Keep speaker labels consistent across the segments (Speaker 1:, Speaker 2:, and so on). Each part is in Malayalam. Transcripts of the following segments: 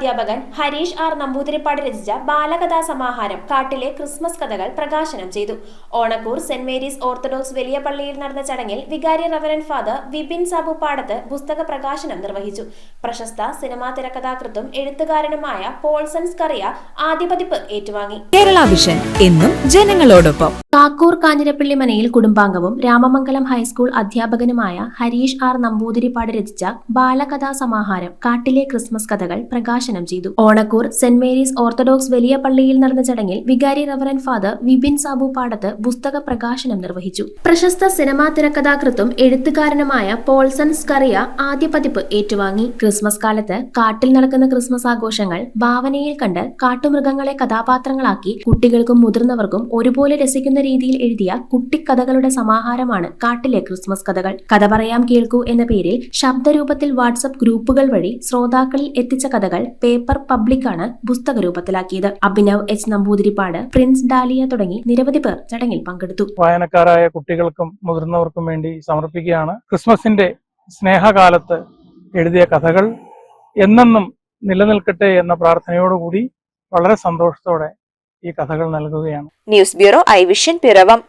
Speaker 1: അധ്യാപകൻ ഹരീഷ് ആർ നമ്പൂതിരിപ്പാട് രചിച്ച ബാലകഥാ സമാഹാരം കാട്ടിലെ ക്രിസ്മസ് കഥകൾ പ്രകാശനം ചെയ്തു. ഓണക്കൂർ സെന്റ് മേരീസ് ഓർത്തഡോക്സ് വലിയ പള്ളിയിൽ നടന്ന ചടങ്ങിൽ വികാരി റവറന്റ് ഫാദർ വിപിൻ സാബു പാടത്ത് പുസ്തക പ്രകാശനം നിർവഹിച്ചു. പ്രശസ്ത സിനിമാ തിരക്കഥാകൃത്തും എഴുത്തുകാരനുമായ പോൾസൺ സ്കറിയ ആദ്യ പതിപ്പ് ഏറ്റുവാങ്ങി.
Speaker 2: കേരള വിഷൻ എന്നും ജനങ്ങളോടൊപ്പം.
Speaker 1: കാക്കൂർ കാഞ്ഞിരപ്പള്ളി മനയിൽ കുടുംബാംഗവും രാമമംഗലം ഹൈസ്കൂൾ അധ്യാപകനുമായ ഹരീഷ് ആർ നമ്പൂതിരിപ്പാട് രചിച്ച ബാലകഥാ സമാഹാരം കാട്ടിലെ ക്രിസ്മസ് കഥകൾ പ്രകാശനം ചെയ്തു. ഓണക്കൂർ സെന്റ് മേരീസ് ഓർത്തഡോക്സ് വലിയ പള്ളിയിൽ നടന്ന ചടങ്ങിൽ വികാരി റവറന്റ് ഫാദർ വിപിൻ സാബു പാടത്ത് പുസ്തക പ്രകാശനം നിർവഹിച്ചു. പ്രശസ്ത സിനിമാ തിരക്കഥാകൃത്തും എഴുത്തുകാരനുമായ പോൾസൺ സ്കറിയ ആദ്യ പതിപ്പ് ഏറ്റുവാങ്ങി. ക്രിസ്മസ് കാലത്ത് കാട്ടിൽ നടക്കുന്ന ക്രിസ്മസ് ആഘോഷങ്ങൾ ഭാവനയിൽ കണ്ട് കാട്ടുമൃഗങ്ങളെ കഥാപാത്രങ്ങളാക്കി കുട്ടികൾക്കും മുതിർന്നവർക്കും ഒരുപോലെ രസിക്കുന്ന രീതിയിൽ എഴുതിയ കുട്ടിക്കഥകളുടെ സമാഹാരമാണ് കാട്ടിലെ ക്രിസ്മസ് കഥകൾ. കഥ പറയാം കേൾക്കൂ എന്ന പേരിൽ ശബ്ദരൂപത്തിൽ വാട്സ്ആപ്പ് ഗ്രൂപ്പുകൾ വഴി ശ്രോതാക്കളിൽ എത്തിച്ച കഥകൾ പേപ്പർ പബ്ലിക്കാണ് പുസ്തക രൂപത്തിലാക്കിയത്. Abhinav H Namboothiripad, Prince Dalia തുടങ്ങി നിരവധി പേർ ചടങ്ങിൽ പങ്കെടുത്തു.
Speaker 3: വായനക്കാരായ കുട്ടികൾക്കും മുതിർന്നവർക്കും വേണ്ടി സമർപ്പിക്കുകയാണ്. ക്രിസ്മസിന്റെ സ്നേഹകാലത്ത് എഴുതിയ കഥകൾ എന്നെന്നും നിലനിൽക്കട്ടെ എന്ന പ്രാർത്ഥനയോടുകൂടി വളരെ സന്തോഷത്തോടെ ഈ കഥകൾ നൽകുകയാണ്.
Speaker 4: News bureau I vision Piravam.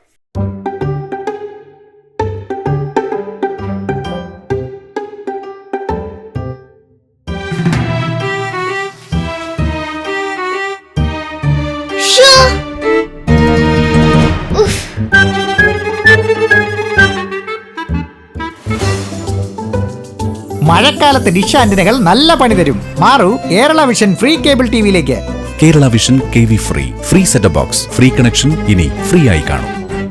Speaker 5: മഴക്കാലത്ത് ഡിഷ് ആന്റിനകൾ നല്ല പണി തരും. മാറൂ കേരള വിഷൻ ഫ്രീ കേബിൾ ടിവിയിലേക്ക്.
Speaker 6: Kerala vision KV free set box free connection ഇനി ഫ്രീ ആയി കാണും.